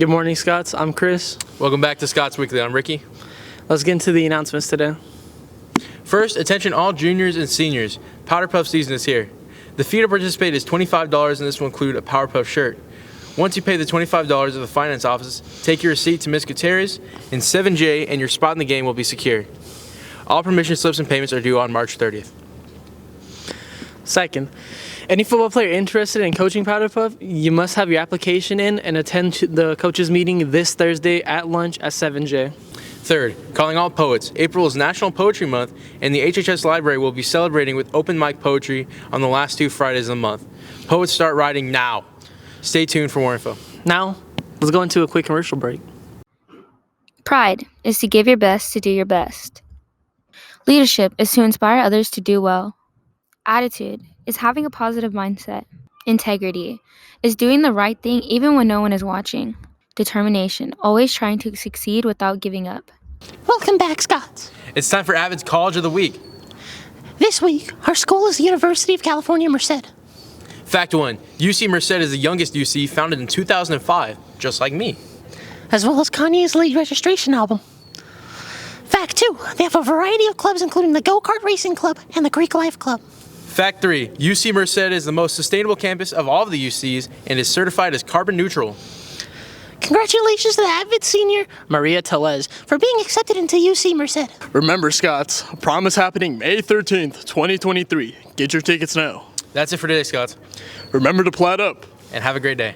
Good morning, Scots. I'm Chris. Welcome back to Scots Weekly. I'm Ricky. Let's get into the announcements today. First, attention all juniors and seniors. Powder Puff season is here. The fee to participate is $25 and this will include a Powder Puff shirt. Once you pay the $25 at the finance office, take your receipt to Ms. Gutierrez in 7J and your spot in the game will be secure. All permission slips and payments are due on March 30th. Second, any football player interested in coaching Powder Puff, you must have your application in and attend the coaches meeting this Thursday at lunch at 7J. Third, calling all poets. April is National Poetry Month, and the HHS Library will be celebrating with open mic poetry on the last 2 Fridays of the month. Poets start writing now. Stay tuned for more info. Now, let's go into a quick commercial break. Pride is to give your best to do your best. Leadership is to inspire others to do well. Attitude is having a positive mindset. Integrity is doing the right thing even when no one is watching. Determination, always trying to succeed without giving up. Welcome back, Scots. It's time for Avid's College of the Week. This week, our school is the University of California, Merced. Fact 1, UC Merced is the youngest UC, founded in 2005, just like me. As well as Kanye's lead registration album. Fact 2, they have a variety of clubs including the Go-Kart Racing Club and the Greek Life Club. Fact 3, UC Merced is the most sustainable campus of all of the UCs and is certified as carbon neutral. Congratulations to the avid senior, Maria Telez, for being accepted into UC Merced. Remember, Scots, prom is happening May 13th, 2023. Get your tickets now. That's it for today, Scots. Remember to plaid up. And have a great day.